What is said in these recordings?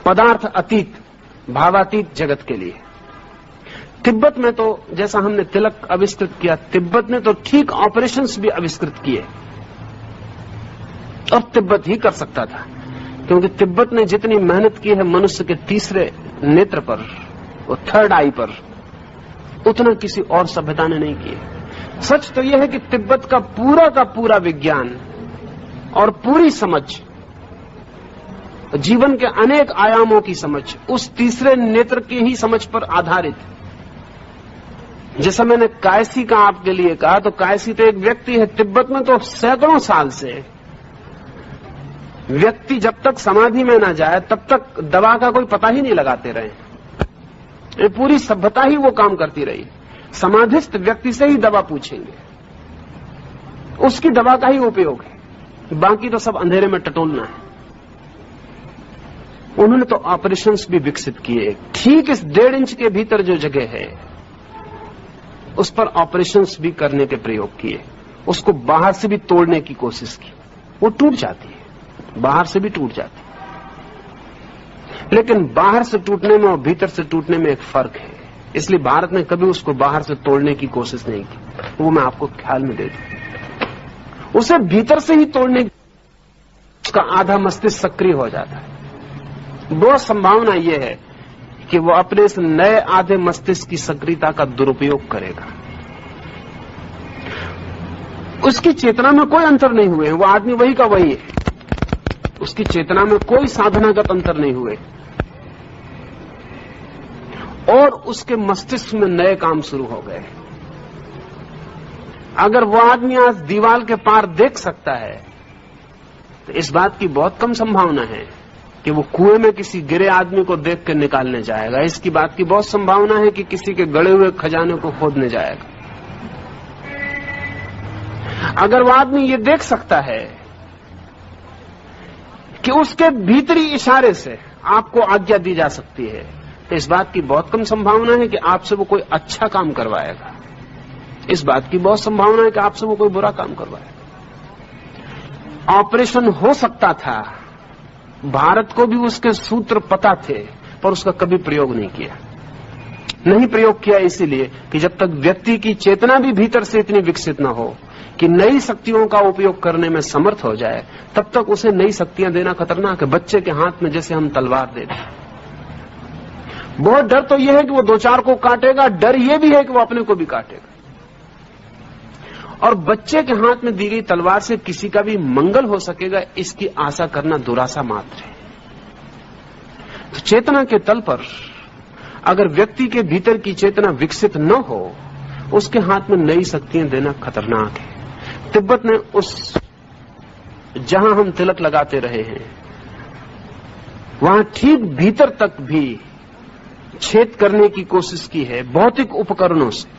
पदार्थ अतीत, भावातीत जगत के लिए। तिब्बत में तो जैसा हमने तिलक आविष्कृत किया, तिब्बत ने तो ठीक ऑपरेशंस भी आविष्कृत किए, और तिब्बत ही कर सकता था, क्योंकि तिब्बत ने जितनी मेहनत की है मनुष्य के तीसरे नेत्र पर, वो थर्ड आई पर, उतना किसी और सभ्यता ने नहीं किया। सच तो यह है कि तिब्बत का पूरा विज्ञान और पूरी समझ, जीवन के अनेक आयामों की समझ उस तीसरे नेत्र की ही समझ पर आधारित है। जैसा मैंने कायसी का आपके लिए कहा, तो कायसी तो एक व्यक्ति है। तिब्बत में तो सैकड़ों साल से व्यक्ति जब तक समाधि में ना जाए तब तक दवा का कोई पता ही नहीं लगाते रहे। ये पूरी सभ्यता ही वो काम करती रही। समाधिस्थ व्यक्ति से ही दवा पूछेंगे, उसकी दवा का ही उपयोग है, बाकी तो सब अंधेरे में टटोलना है। उन्होंने तो ऑपरेशंस भी विकसित किए। ठीक इस 1.5 इंच के भीतर जो जगह है उस पर ऑपरेशंस भी करने के प्रयोग किए। उसको बाहर से भी तोड़ने की कोशिश की, वो टूट जाती है, बाहर से भी टूट जाती है। लेकिन बाहर से टूटने में और भीतर से टूटने में एक फर्क है, इसलिए भारत ने कभी उसको बाहर से तोड़ने की कोशिश नहीं की। वो मैं आपको ख्याल में दे दूं, उसे भीतर से ही तोड़ने की, उसका आधा मस्तिष्क सक्रिय हो जाता है। बहुत संभावना यह है कि वो अपने इस नए आधे मस्तिष्क की सक्रियता का दुरुपयोग करेगा। उसकी चेतना में कोई अंतर नहीं हुए, वो आदमी वही का वही है, उसकी चेतना में कोई साधनागत अंतर नहीं हुए, और उसके मस्तिष्क में नए काम शुरू हो गए। अगर वो आदमी आज दीवार के पार देख सकता है तो इस बात की बहुत कम संभावना है कि वो कुएं में किसी गिरे आदमी को देख कर निकालने जाएगा। इसकी बात की बहुत संभावना है कि किसी के गड़े हुए खजाने को खोदने जाएगा। अगर वो आदमी ये देख सकता है कि उसके भीतरी इशारे से आपको आज्ञा दी जा सकती है, तो इस बात की बहुत कम संभावना है कि आपसे वो कोई अच्छा काम करवाएगा। इस बात की बहुत संभावना है कि आपसे वो कोई बुरा काम करवाएगा। ऑपरेशन हो सकता था, भारत को भी उसके सूत्र पता थे, पर उसका कभी प्रयोग नहीं किया। नहीं प्रयोग किया इसीलिए कि जब तक व्यक्ति की चेतना भी भीतर से इतनी विकसित न हो कि नई शक्तियों का उपयोग करने में समर्थ हो जाए, तब तक उसे नई शक्तियां देना खतरनाक है। बच्चे के हाथ में जैसे हम तलवार दे दें। बहुत डर तो यह है कि वो 2-4 को काटेगा, डर यह भी है कि वो अपने को भी काटेगा। और बच्चे के हाथ में दी गई तलवार से किसी का भी मंगल हो सकेगा, इसकी आशा करना दुराशा मात्र है। तो चेतना के तल पर अगर व्यक्ति के भीतर की चेतना विकसित न हो, उसके हाथ में नई शक्तियां देना खतरनाक है। तिब्बत ने उस जहां हम तिलक लगाते रहे हैं वहां ठीक भीतर तक भी छेद करने की कोशिश की है भौतिक उपकरणों से।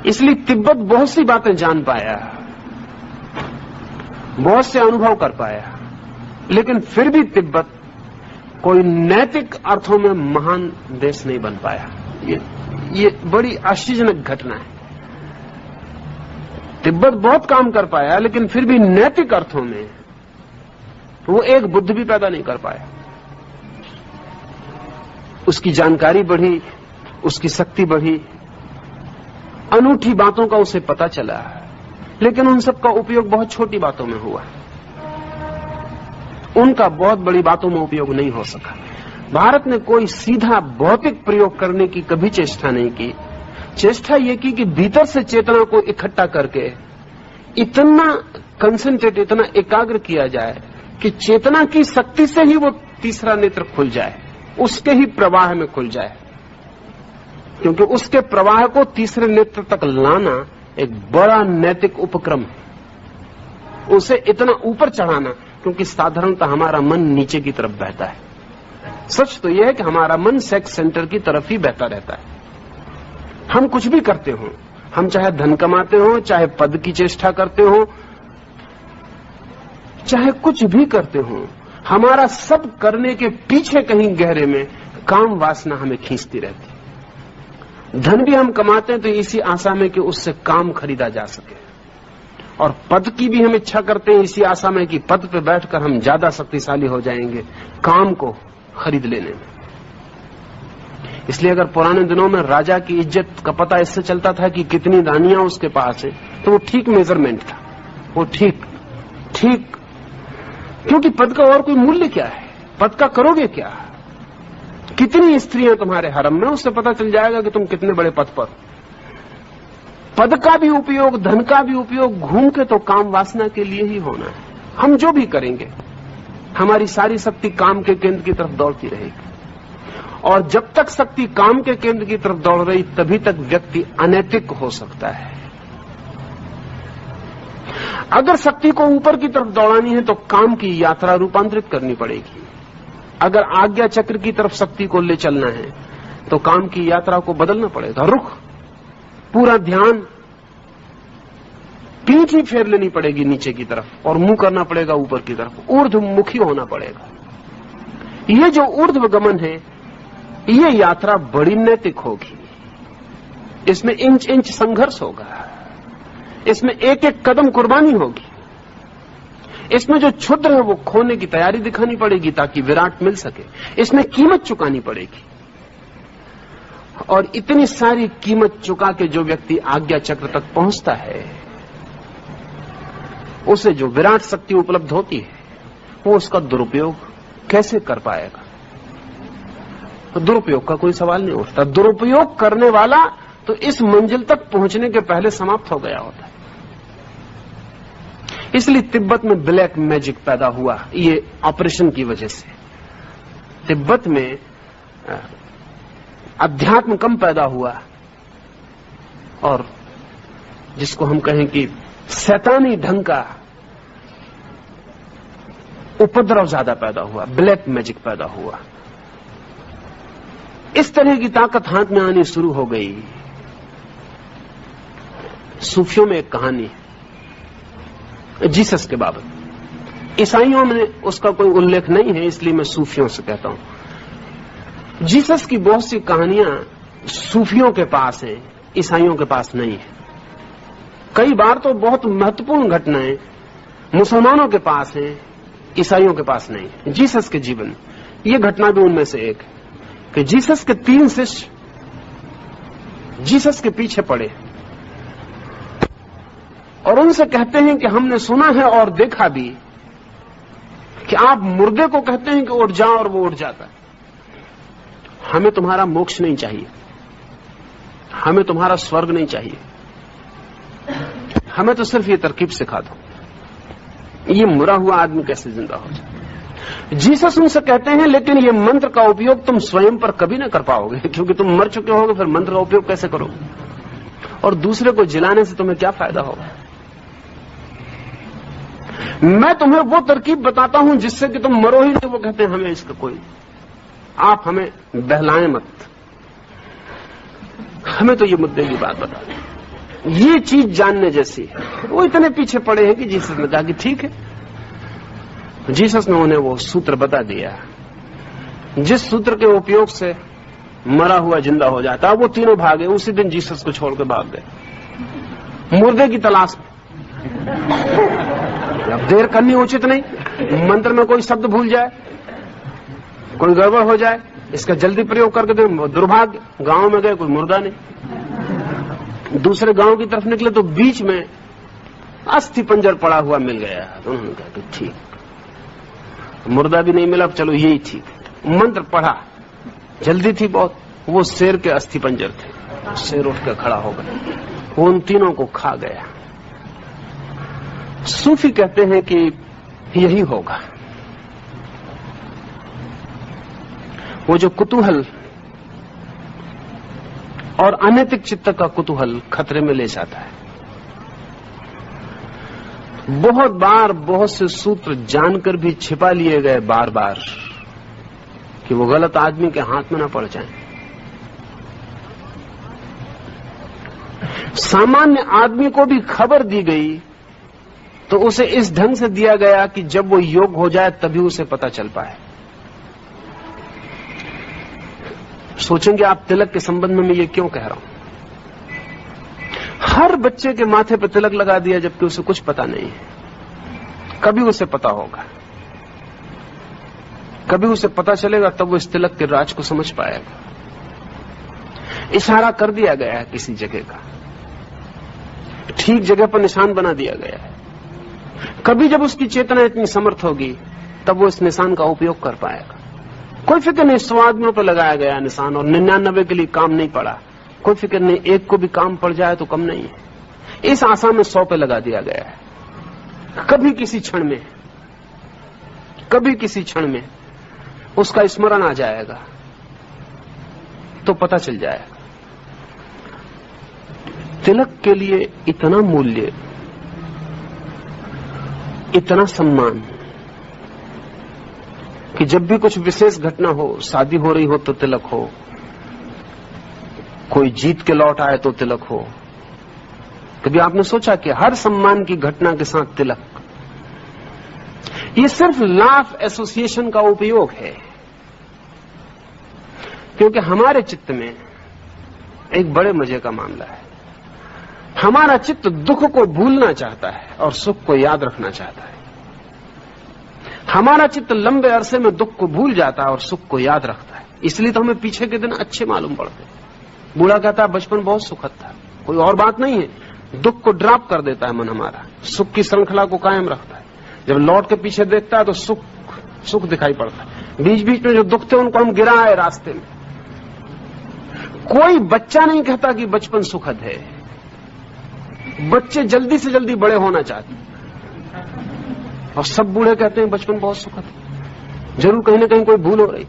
इसलिए तिब्बत बहुत सी बातें जान पाया, बहुत से अनुभव कर पाया, लेकिन फिर भी तिब्बत कोई नैतिक अर्थों में महान देश नहीं बन पाया। ये बड़ी आश्चर्यजनक घटना है। तिब्बत बहुत काम कर पाया, लेकिन फिर भी नैतिक अर्थों में वो एक बुद्ध भी पैदा नहीं कर पाया। उसकी जानकारी बढ़ी, उसकी शक्ति बढ़ी, अनूठी बातों का उसे पता चला, लेकिन उन सब का उपयोग बहुत छोटी बातों में हुआ। उनका बहुत बड़ी बातों में उपयोग नहीं हो सका। भारत ने कोई सीधा भौतिक प्रयोग करने की कभी चेष्टा नहीं की। चेष्टा यह की कि भीतर से चेतना को इकट्ठा करके इतना कंसंट्रेट, इतना एकाग्र किया जाए कि चेतना की शक्ति से ही वो तीसरा नेत्र खुल जाए, उसके ही प्रवाह में खुल जाए। क्योंकि उसके प्रवाह को तीसरे नेत्र तक लाना एक बड़ा नैतिक उपक्रम है। उसे इतना ऊपर चढ़ाना, क्योंकि साधारणतः हमारा मन नीचे की तरफ बहता है। सच तो यह है कि हमारा मन सेक्स सेंटर की तरफ ही बहता रहता है। हम कुछ भी करते हो, हम चाहे धन कमाते हो, चाहे पद की चेष्टा करते हो, चाहे कुछ भी करते हो, हमारा सब करने के पीछे कहीं गहरे में काम वासना हमें खींचती रहती है। धन भी हम कमाते हैं तो इसी आशा में कि उससे काम खरीदा जा सके, और पद की भी हम इच्छा करते हैं इसी आशा में कि पद पे बैठकर हम ज्यादा शक्तिशाली हो जाएंगे काम को खरीद लेने में। इसलिए अगर पुराने दिनों में राजा की इज्जत का पता इससे चलता था कि कितनी रानियां उसके पास है, तो वो ठीक मेजरमेंट था, वो ठीक क्योंकि पद का और कोई मूल्य क्या है, पद का करोगे क्या, कितनी स्त्रियां तुम्हारे हरम में, उससे पता चल जाएगा कि तुम कितने बड़े पद पर। पद का भी उपयोग, धन का भी उपयोग घूम के तो काम वासना के लिए ही होना है। हम जो भी करेंगे हमारी सारी शक्ति काम के केंद्र की तरफ दौड़ती रहेगी, और जब तक शक्ति काम के केंद्र की तरफ दौड़ रही तभी तक व्यक्ति अनैतिक हो सकता है। अगर शक्ति को ऊपर की तरफ दौड़ानी है तो काम की यात्रा रूपांतरित करनी पड़ेगी। अगर आज्ञा चक्र की तरफ शक्ति को ले चलना है तो काम की यात्रा को बदलना पड़ेगा, रुख, पूरा ध्यान, पीठ ही फेर लेनी पड़ेगी नीचे की तरफ और मुंह करना पड़ेगा ऊपर की तरफ, ऊर्ध्वमुखी होना पड़ेगा। ये जो ऊर्ध्व गमन है ये यात्रा बड़ी नैतिक होगी, इसमें इंच इंच संघर्ष होगा, इसमें एक एक कदम कुर्बानी होगी, इसमें जो क्षुद्र है वो खोने की तैयारी दिखानी पड़ेगी ताकि विराट मिल सके, इसमें कीमत चुकानी पड़ेगी। और इतनी सारी कीमत चुका के जो व्यक्ति आज्ञा चक्र तक पहुंचता है उसे जो विराट शक्ति उपलब्ध होती है वो उसका दुरुपयोग कैसे कर पाएगा? तो दुरुपयोग का कोई सवाल नहीं उठता। दुरुपयोग करने वाला तो इस मंजिल तक पहुंचने के पहले समाप्त हो गया होता है। इसलिए तिब्बत में ब्लैक मैजिक पैदा हुआ, ये ऑपरेशन की वजह से। तिब्बत में अध्यात्म कम पैदा हुआ और जिसको हम कहें कि शैतानी ढंग का उपद्रव ज्यादा पैदा हुआ, ब्लैक मैजिक पैदा हुआ। इस तरह की ताकत हाथ में आनी शुरू हो गई। सूफियों में एक कहानी है जीसस के बाबत, ईसाइयों में उसका कोई उल्लेख नहीं है, इसलिए मैं सूफियों से कहता हूं। जीसस की बहुत सी कहानियां सूफियों के पास हैं, ईसाइयों के पास नहीं है। कई बार तो बहुत महत्वपूर्ण घटनाएं मुसलमानों के पास हैं, ईसाइयों के पास नहीं है। जीसस के जीवन, ये घटना भी उनमें से एक है कि जीसस के 3 शिष्य जीसस के पीछे पड़े और उनसे कहते हैं कि हमने सुना है और देखा भी कि आप मुर्दे को कहते हैं कि उठ जाओ और वो उठ जाता है। हमें तुम्हारा मोक्ष नहीं चाहिए, हमें तुम्हारा स्वर्ग नहीं चाहिए, हमें तो सिर्फ ये तरकीब सिखा दो, ये मरा हुआ आदमी कैसे जिंदा हो जाए। जीसस उनसे कहते हैं लेकिन ये मंत्र का उपयोग तुम स्वयं पर कभी ना कर पाओगे, क्योंकि तुम मर चुके होगे, फिर मंत्र का उपयोग कैसे करोगे, और दूसरे को जिलाने से तुम्हें क्या फायदा होगा। मैं तुम्हें वो तरकीब बताता हूं जिससे कि तुम मरो ही नहीं। वो कहते हैं हमें इसका कोई, आप हमें बहलाएं मत, हमें तो ये मुद्दे की बात बता दें, ये चीज जानने जैसी है। वो इतने पीछे पड़े हैं कि जीसस ने कहा कि ठीक है। जीसस ने उन्हें वो सूत्र बता दिया जिस सूत्र के उपयोग से मरा हुआ जिंदा हो जाता। वो तीनों भागे, उसी दिन जीसस को छोड़कर भाग गए मुर्दे की तलाश में। अब देर करनी उचित नहीं, मंत्र में कोई शब्द भूल जाए, कोई गड़बड़ हो जाए, इसका जल्दी प्रयोग करके दे। दुर्भाग्य, गांव में गए, कोई मुर्दा नहीं। दूसरे गांव की तरफ निकले तो बीच में अस्थि पंजर पड़ा हुआ मिल गया। तो उन्होंने कहा कि ठीक, मुर्दा भी नहीं मिला, चलो यही ठीक। मंत्र पढ़ा, जल्दी थी बहुत, वो शेर के अस्थि पंजर थे। शेर उठ कर खड़ा हो गया, वो उन तीनों को खा गया। सूफी कहते हैं कि यही होगा। वो जो कुतूहल और अनैतिक चित्त का कुतूहल खतरे में ले जाता है। बहुत बार बहुत से सूत्र जानकर भी छिपा लिए गए बार बार कि वो गलत आदमी के हाथ में न पड़ जाएं। सामान्य आदमी को भी खबर दी गई तो उसे इस ढंग से दिया गया कि जब वो योग्य हो जाए तभी उसे पता चल पाए। सोचेंगे आप तिलक के संबंध में मैं ये क्यों कह रहा हूं। हर बच्चे के माथे पर तिलक लगा दिया जबकि उसे कुछ पता नहीं है। कभी उसे पता होगा, कभी उसे पता चलेगा, तब वो इस तिलक के राज को समझ पाएगा। इशारा कर दिया गया है किसी जगह का, ठीक जगह पर निशान बना दिया गया है। कभी जब उसकी चेतना इतनी समर्थ होगी तब वो इस निशान का उपयोग कर पाएगा। कोई फिक्र नहीं 100 आदमियों पर लगाया गया निशान और 99 के लिए काम नहीं पड़ा, कोई फिक्र नहीं, एक को भी काम पड़ जाए तो कम नहीं है। इस आशा में 100 पे लगा दिया गया है। कभी किसी क्षण में, कभी किसी क्षण में उसका स्मरण आ जाएगा तो पता चल जाएगा। तिलक के लिए इतना मूल्य, इतना सम्मान कि जब भी कुछ विशेष घटना हो, शादी हो रही हो तो तिलक हो, कोई जीत के लौट आए तो तिलक हो। कभी आपने सोचा कि हर सम्मान की घटना के साथ तिलक? ये सिर्फ लॉ ऑफ एसोसिएशन का उपयोग है, क्योंकि हमारे चित्त में एक बड़े मजे का मामला है। हमारा चित्त दुख को भूलना चाहता है और सुख को याद रखना चाहता है। हमारा चित्त लंबे अरसे में दुख को भूल जाता है और सुख को याद रखता है। इसलिए तो हमें पीछे के दिन अच्छे मालूम पड़ते हैं। बूढ़ा कहता है बचपन बहुत सुखद था, कोई और बात नहीं है। दुख को ड्रॉप कर देता है मन हमारा, सुख की श्रृंखला को कायम रखता है। जब लौट के पीछे देखता है तो सुख दिखाई पड़ता है। बीच बीच में जो दुख थे उनको हम गिरा आए रास्ते में। कोई बच्चा नहीं कहता कि बचपन सुखद है। बच्चे जल्दी से जल्दी बड़े होना चाहते हैं और सब बूढ़े कहते हैं बचपन बहुत सुखद है। जरूर कहीं ना कहीं कोई भूल हो रही।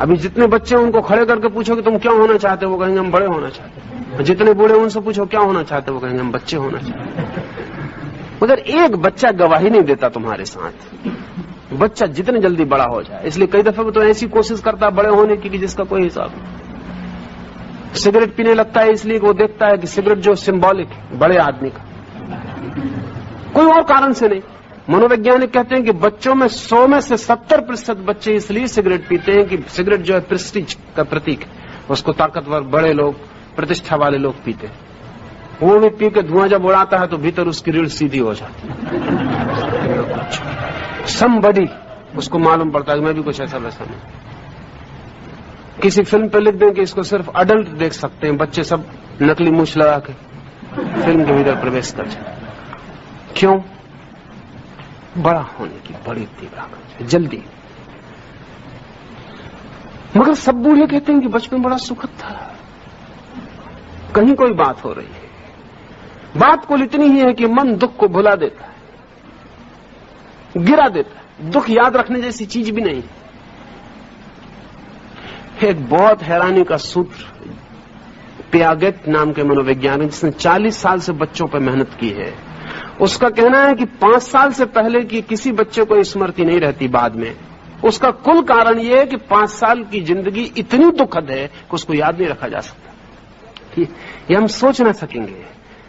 अभी जितने बच्चे उनको खड़े करके पूछो कि तुम क्या होना चाहते हो, वो कहेंगे हम बड़े होना चाहते हैं। जितने बूढ़े उनसे पूछो क्या होना चाहते हो, वो कहेंगे हम बच्चे होना चाहते हैं। मगर एक बच्चा गवाही नहीं देता तुम्हारे साथ। बच्चा जितने जल्दी बड़ा हो जाए, इसलिए कई दफे वो तो ऐसी कोशिश करता है बड़े होने की कि जिसका कोई हिसाब नहीं। सिगरेट पीने लगता है इसलिए वो देखता है कि सिगरेट जो सिंबॉलिक है बड़े आदमी का, कोई और कारण से नहीं। मनोवैज्ञानिक कहते हैं कि बच्चों में 100 में से 70% बच्चे इसलिए सिगरेट पीते हैं कि सिगरेट जो है प्रेस्टीज का प्रतीक है, उसको ताकतवर बड़े लोग, प्रतिष्ठा वाले लोग पीते हैं। वो भी पी के धुआं जब उड़ाता है तो भीतर उसकी रीढ़ सीधी हो जाती है। समबडी उसको मालूम पड़ता है कि मैं भी कुछ ऐसा वैसा नहीं। किसी फिल्म पे लिख दें कि इसको सिर्फ अडल्ट देख सकते हैं, बच्चे सब नकली मूछ लगा के फिल्म के भीतर प्रवेश कर जाए। क्यों? बड़ा होने की बड़ी तीव्र आकांक्षा है, जल्दी। मगर सब बूढ़े कहते हैं कि बचपन बड़ा सुखद था। कहीं कोई बात हो रही है। बात कुल इतनी ही है कि मन दुख को भुला देता है, गिरा देता है। दुख याद रखने जैसी चीज भी नहीं। एक बहुत हैरानी का सूत्र पियागेट नाम के मनोवैज्ञानिक, जिसने 40 साल से बच्चों पर मेहनत की है, उसका कहना है कि 5 साल से पहले की किसी बच्चे को स्मृति नहीं रहती बाद में। उसका कुल कारण यह है कि 5 साल की जिंदगी इतनी दुखद है कि उसको याद नहीं रखा जा सकता। ये हम सोच ना सकेंगे,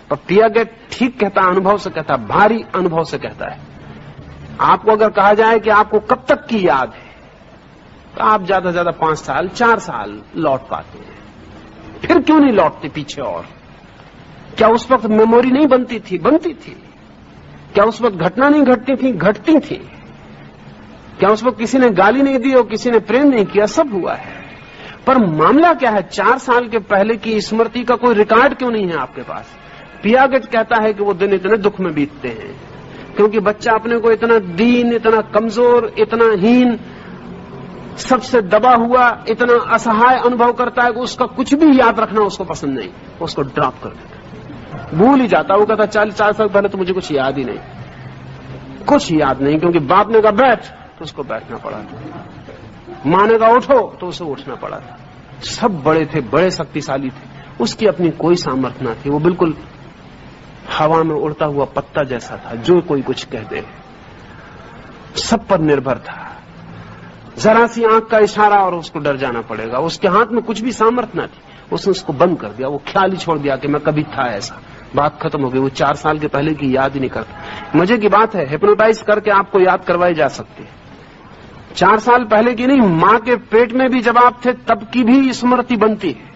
पर पियागेट ठीक कहता, अनुभव से कहता, भारी अनुभव से कहता है। आपको अगर कहा जाए कि आपको कब तक की याद है, तो आप ज्यादा से ज्यादा 5 साल 4 साल लौट पाते हैं। फिर क्यों नहीं लौटते पीछे? और क्या उस वक्त मेमोरी नहीं बनती थी? बनती थी। क्या उस वक्त घटना नहीं घटती थी? घटती थी। क्या उस वक्त किसी ने गाली नहीं दी और किसी ने प्रेम नहीं किया? सब हुआ है। पर मामला क्या है? 4 साल के पहले की स्मृति का कोई रिकॉर्ड क्यों नहीं है आपके पास? पियागेट कहता है कि वो दिन इतने दुख में बीतते हैं क्योंकि बच्चा अपने को इतना दीन, इतना कमजोर, इतना हीन, सबसे दबा हुआ, इतना असहाय अनुभव करता है कि उसका कुछ भी याद रखना उसको पसंद नहीं। उसको ड्रॉप कर देता, भूल ही जाता। वो कहता 4 साल पहले तो मुझे कुछ याद ही नहीं, कुछ याद नहीं, क्योंकि बाप ने कहा बैठ तो उसको बैठना पड़ा था, माँ ने कहा उठो तो उसे उठना पड़ा था। सब बड़े थे, बड़े शक्तिशाली थे, उसकी अपनी कोई सामर्थ्य न थी। वो बिल्कुल हवा में उड़ता हुआ पत्ता जैसा था, जो कोई कुछ कह दे सब पर निर्भर था। जरा सी आंख का इशारा और उसको डर जाना पड़ेगा। उसके हाथ में कुछ भी सामर्थ्य न थी, उसने उसको बंद कर दिया। वो ख्याल ही छोड़ दिया कि मैं कभी था ऐसा, बात खत्म हो गई। वो 4 साल के पहले की याद ही नहीं करता। मजे की बात है, हिप्नोटाइज करके आपको याद करवाई जा सकती है। 4 साल पहले की नहीं, मां के पेट में भी जब आप थे तब की भी स्मृति बनती है।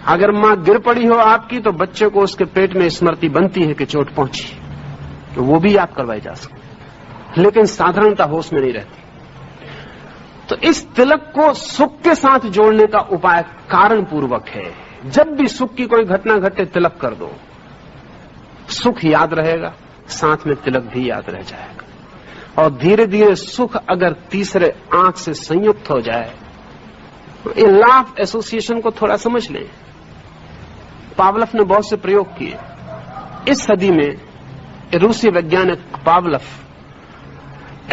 अगर मां गिर पड़ी हो आपकी तो बच्चे को उसके पेट में स्मृति बनती है कि चोट पहुंची, तो वो भी याद करवाई जा सकती, लेकिन साधारणता होश में नहीं रहती। तो इस तिलक को सुख के साथ जोड़ने का उपाय कारण पूर्वक है। जब भी सुख की कोई घटना घटे तिलक कर दो, सुख याद रहेगा, साथ में तिलक भी याद रह जाएगा। और धीरे धीरे सुख अगर तीसरे आंख से संयुक्त हो जाए, ये लॉ ऑफ एसोसिएशन को थोड़ा समझ लें। पावलोव ने बहुत से प्रयोग किए। इस सदी में रूसी वैज्ञानिक पावलोव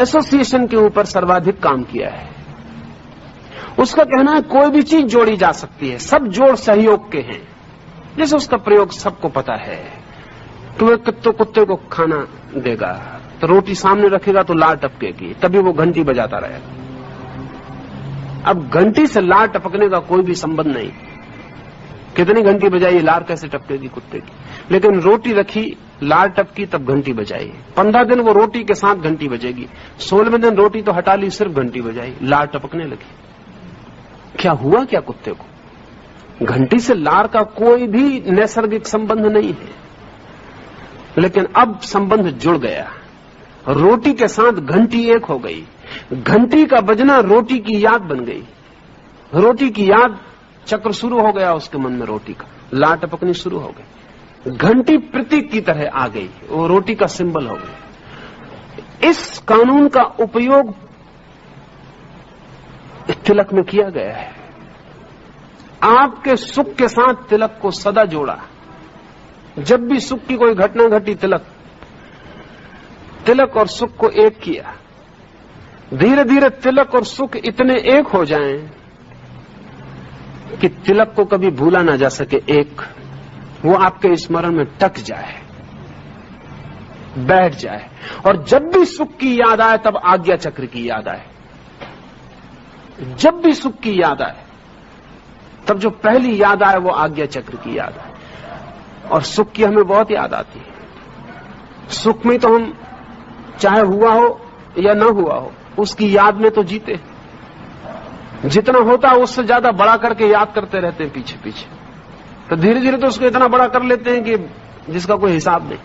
एसोसिएशन के ऊपर सर्वाधिक काम किया है। उसका कहना है कोई भी चीज जोड़ी जा सकती है, सब जोड़ सहयोग के हैं। जैसे उसका प्रयोग सबको पता है कि वह कुत्ते को खाना देगा तो रोटी सामने रखेगा तो लार टपकेगी, तभी वो घंटी बजाता रहेगा। अब घंटी से लार टपकने का कोई भी संबंध नहीं, कितनी घंटी बजाई लार कैसे टपकेगी कुत्ते की, लेकिन रोटी रखी लार टपकी तब घंटी बजाई। 15 दिन वो रोटी के साथ घंटी बजेगी, 16वें दिन रोटी तो हटा ली, सिर्फ घंटी बजाई, लार टपकने लगी। क्या हुआ क्या कुत्ते को? घंटी से लार का कोई भी नैसर्गिक संबंध नहीं है, लेकिन अब संबंध जुड़ गया, रोटी के साथ घंटी एक हो गई। घंटी का बजना रोटी की याद बन गई, रोटी की याद चक्र शुरू हो गया उसके मन में, रोटी का लार टपकनी शुरू हो गई। घंटी प्रतीक की तरह आ गई, वो रोटी का सिंबल हो गई। इस कानून का उपयोग तिलक में किया गया है। आपके सुख के साथ तिलक को सदा जोड़ा। जब भी सुख की कोई घटना घटी, तिलक और सुख को एक किया। धीरे धीरे तिलक और सुख इतने एक हो जाएं कि तिलक को कभी भूला ना जा सके। एक वो आपके स्मरण में टक जाए, बैठ जाए, और जब भी सुख की याद आए तब आज्ञा चक्र की याद आए। जब भी सुख की याद आए तब जो पहली याद आए वो आज्ञा चक्र की याद आए। और सुख की हमें बहुत याद आती है। सुख में तो हम चाहे हुआ हो या न हुआ हो, उसकी याद में तो जीते। जितना होता है उससे ज्यादा बड़ा करके याद करते रहते हैं पीछे पीछे, तो धीरे धीरे तो उसको इतना बड़ा कर लेते हैं कि जिसका कोई हिसाब नहीं।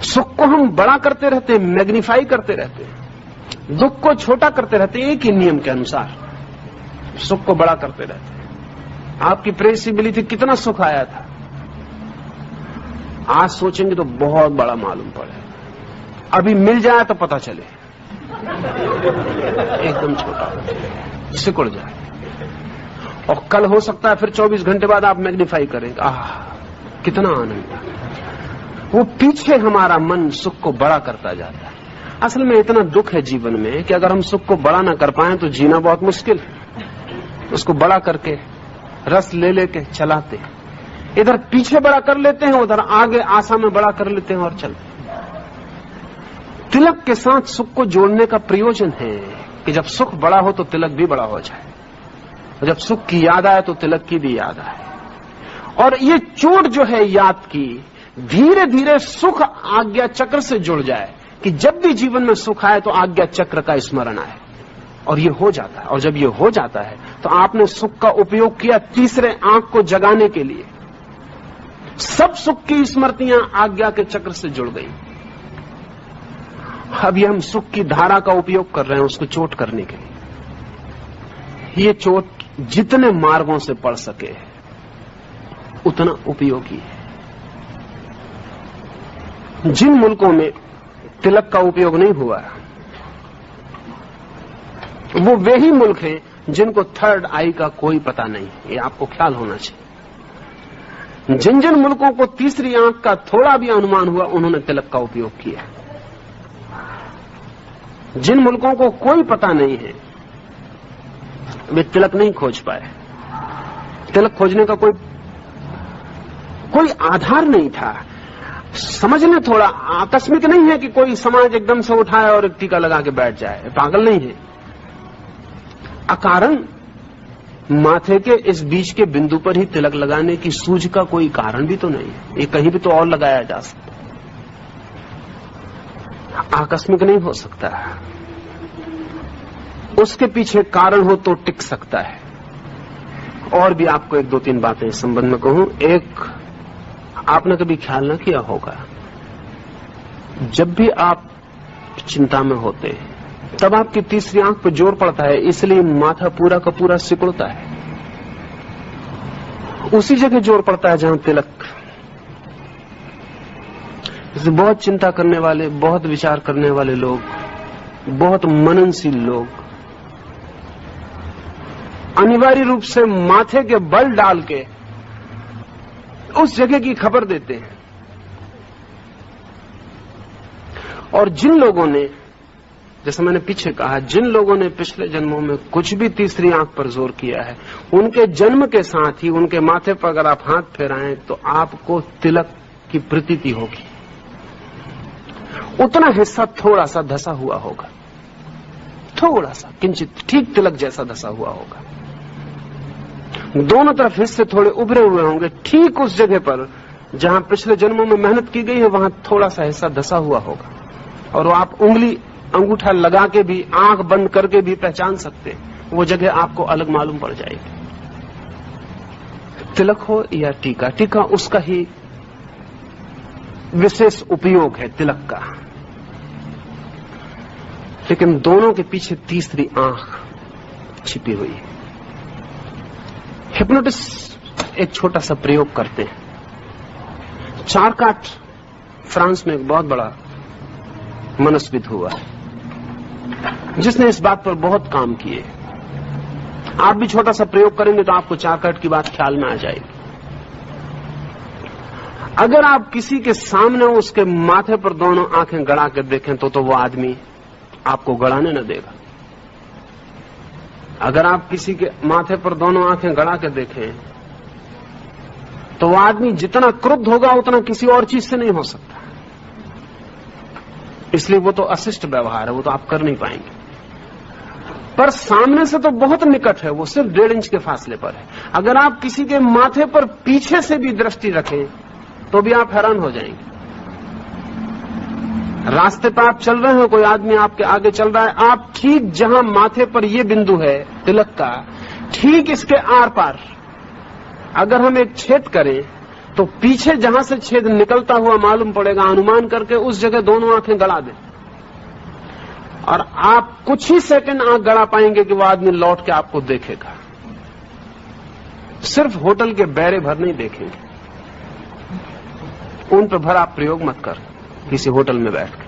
सुख को हम बड़ा करते रहते हैं, मैग्नीफाई करते रहते हैं। दुख को छोटा करते रहते हैं, एक ही नियम के अनुसार सुख को बड़ा करते रहते हैं। आपकी प्रेयसी मिली थी, कितना सुख आया था, आज सोचेंगे तो बहुत बड़ा मालूम पड़े। अभी मिल जाए तो पता चले एकदम छोटा, सिकुड़ जाए। और कल हो सकता है फिर 24 घंटे बाद आप मैग्नीफाई करेंगे, आह कितना आनंद। वो पीछे हमारा मन सुख को बड़ा करता जाता है। असल में इतना दुख है जीवन में कि अगर हम सुख को बड़ा ना कर पाए तो जीना बहुत मुश्किल है। उसको बड़ा करके रस ले लेके चलाते, इधर पीछे बड़ा कर लेते हैं, उधर आगे आशा में बड़ा कर लेते हैं और चलते। तिलक के साथ सुख को जोड़ने का प्रयोजन है कि जब सुख बड़ा हो तो तिलक भी बड़ा हो जाए, और जब सुख की याद आए तो तिलक की भी याद आए। और ये चोट जो है याद की, धीरे धीरे सुख आज्ञा चक्र से जुड़ जाए कि जब भी जीवन में सुख आए तो आज्ञा चक्र का स्मरण आए। और ये हो जाता है। और जब ये हो जाता है तो आपने सुख का उपयोग किया तीसरे आंख को जगाने के लिए। सब सुख की स्मृतियां आज्ञा के चक्र से जुड़ गई। अभी हम सुख की धारा का उपयोग कर रहे हैं उसको चोट करने के लिए। ये चोट जितने मार्गों से पड़ सके उतना उपयोगी है। जिन मुल्कों में तिलक का उपयोग नहीं हुआ वो वे ही मुल्क हैं जिनको थर्ड आई का कोई पता नहीं। ये आपको ख्याल होना चाहिए। जिन जिन मुल्कों को तीसरी आंख का थोड़ा भी अनुमान हुआ उन्होंने तिलक का उपयोग किया। जिन मुल्कों को कोई पता नहीं है वे तिलक नहीं खोज पाए। तिलक खोजने का कोई आधार नहीं था। समझ लें थोड़ा, आकस्मिक नहीं है कि कोई समाज एकदम से उठाए और एक टीका लगा के बैठ जाए, पागल नहीं है। अकारण माथे के इस बीच के बिंदु पर ही तिलक लगाने की सूझ का कोई कारण भी तो नहीं है। ये कहीं भी तो और लगाया जा सकता, आकस्मिक नहीं हो सकता। उसके पीछे कारण हो तो टिक सकता है, और भी आपको एक दो तीन बातें इस संबंध में कहूं। एक, आपने कभी ख्याल न किया होगा, जब भी आप चिंता में होते हैं तब आपकी तीसरी आंख पर जोर पड़ता है, इसलिए माथा पूरा का पूरा सिकुड़ता है। उसी जगह जोर पड़ता है जहां तिलक। बहुत चिंता करने वाले, बहुत विचार करने वाले लोग, बहुत मननशील लोग अनिवार्य रूप से माथे के बल डाल के उस जगह की खबर देते हैं। और जिन लोगों ने, जैसे मैंने पीछे कहा, जिन लोगों ने पिछले जन्मों में कुछ भी तीसरी आंख पर जोर किया है, उनके जन्म के साथ ही उनके माथे पर अगर आप हाथ फेराएं तो आपको तिलक की प्रतीति होगी। उतना हिस्सा थोड़ा सा धसा हुआ होगा, थोड़ा सा किंचित, ठीक तिलक जैसा धसा हुआ होगा। दोनों तरफ हिस्से थोड़े उभरे हुए होंगे, ठीक उस जगह पर जहां पिछले जन्मों में मेहनत की गई है वहां थोड़ा सा हिस्सा धसा हुआ होगा। और वो आप उंगली, अंगूठा लगा के भी, आंख बंद करके भी पहचान सकते हैं। वो जगह आपको अलग मालूम पड़ जाएगी। तिलक हो या टीका, टीका उसका ही विशेष उपयोग है तिलक का, लेकिन दोनों के पीछे तीसरी आंख छिपी हुई है। हिप्नोटिस्ट एक छोटा सा प्रयोग करते हैं। चारकाट फ्रांस में एक बहुत बड़ा मनस्विद हुआ है जिसने इस बात पर बहुत काम किए। आप भी छोटा सा प्रयोग करेंगे तो आपको चारकाट की बात ख्याल में आ जाएगी। अगर आप किसी के सामने उसके माथे पर दोनों आंखें गड़ा कर देखें तो वो आदमी आपको गड़ाने न देगा। अगर आप किसी के माथे पर दोनों आंखें गड़ा कर देखें तो वो आदमी जितना क्रुद्ध होगा उतना किसी और चीज से नहीं हो सकता। इसलिए वो तो अशिष्ट व्यवहार है, वो तो आप कर नहीं पाएंगे। पर सामने से तो बहुत निकट है, वो सिर्फ 1.5 इंच के फासले पर है। अगर आप किसी के माथे पर पीछे से भी दृष्टि रखें तो भी आप हैरान हो जाएंगे। रास्ते पर आप चल रहे हैं, कोई आदमी आपके आगे चल रहा है, आप ठीक जहां माथे पर ये बिंदु है तिलक का, ठीक इसके आर पार अगर हम एक छेद करें तो पीछे जहां से छेद निकलता हुआ मालूम पड़ेगा, अनुमान करके उस जगह दोनों आंखें गड़ा दें और आप कुछ ही सेकंड आंख गड़ा पाएंगे कि वो आदमी लौट के आपको देखेगा। सिर्फ होटल के बैरे भर नहीं देखेंगे, उन पर भर आप प्रयोग मत कर किसी होटल में बैठ के।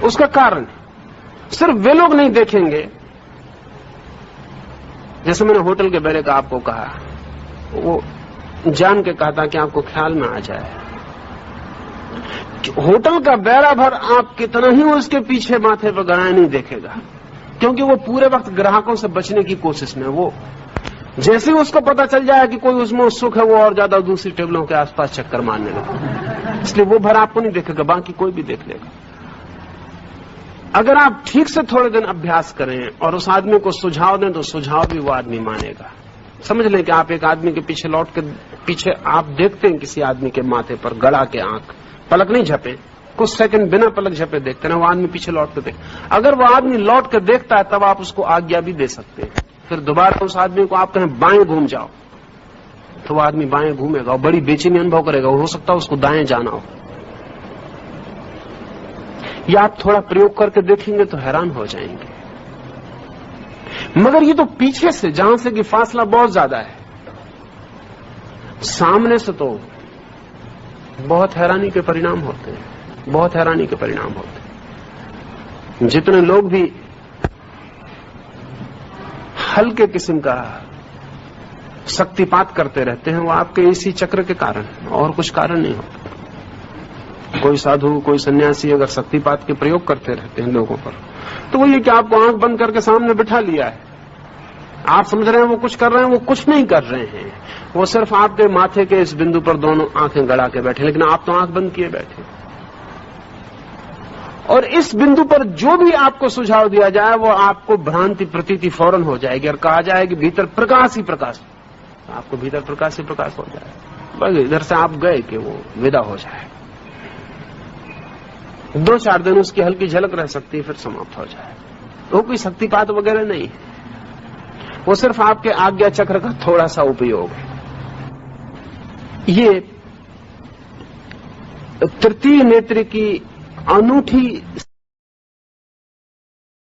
उसका कारण सिर्फ वे लोग नहीं देखेंगे, जैसे मैंने होटल के बैरे का आपको कहा, वो जान के कहा था कि आपको ख्याल में आ जाए। होटल का बैरा भर आप कितना ही उसके पीछे माथे पर गड़ाए नहीं देखेगा, क्योंकि वो पूरे वक्त ग्राहकों से बचने की कोशिश में, वो जैसे ही उसको पता चल जाए कि कोई उसमें उत्सुक है, वो और ज्यादा दूसरी टेबलों के आसपास चक्कर मारने लगा। इसलिए वो भर आपको नहीं देखेगा, बाकी कोई भी देख लेगा। अगर आप ठीक से थोड़े दिन अभ्यास करें और उस आदमी को सुझाव दें तो सुझाव भी वो आदमी मानेगा। समझ लें कि आप एक आदमी के पीछे लौट के, पीछे आप देखते हैं किसी आदमी के माथे पर गड़ा के आंख, पलक नहीं झपे, कुछ सेकंड बिना पलक झपे देखते ना, वो आदमी पीछे लौट के देख। अगर वो आदमी लौट के देखता है तब आप उसको आज्ञा भी दे सकते हैं। फिर दोबारा उस आदमी को आप कहें बाएं घूम जाओ तो वो आदमी बाएं घूमेगा और बड़ी बेचैनी अनुभव करेगा। हो सकता है उसको दाएं जाना हो। या आप थोड़ा प्रयोग करके देखेंगे तो हैरान हो जाएंगे। मगर ये तो पीछे से, जहां से कि फासला बहुत ज्यादा है, सामने से तो बहुत हैरानी के परिणाम होते हैं, बहुत हैरानी के परिणाम होते हैं। जितने लोग भी हल्के किस्म का शक्तिपात करते रहते हैं वो आपके इसी चक्र के कारण, और कुछ कारण नहीं होता। कोई साधु, कोई सन्यासी अगर शक्तिपात के प्रयोग करते रहते हैं लोगों पर, तो वो ये कि आपको आंख बंद करके सामने बिठा लिया है, आप समझ रहे हैं वो कुछ कर रहे हैं, वो कुछ नहीं कर रहे हैं, वो सिर्फ आपके माथे के इस बिंदु पर दोनों आंखें गड़ा के बैठे, लेकिन आप तो आंख बंद किए बैठे। और इस बिंदु पर जो भी आपको सुझाव दिया जाए वो आपको भ्रांति प्रतीति फौरन हो जाएगी और कहा जाए कि भीतर प्रकाश ही प्रकाश, आपको भीतर प्रकाश ही प्रकाश हो जाए, बस इधर से आप गए कि वो विदा हो जाए। 2-4 दिन उसकी हल्की झलक रह सकती है, फिर समाप्त हो जाए। वो कोई शक्तिपात वगैरह नहीं है। वो सिर्फ आपके आज्ञा चक्र का थोड़ा सा उपयोग है। ये तृतीय नेत्र की अनूठी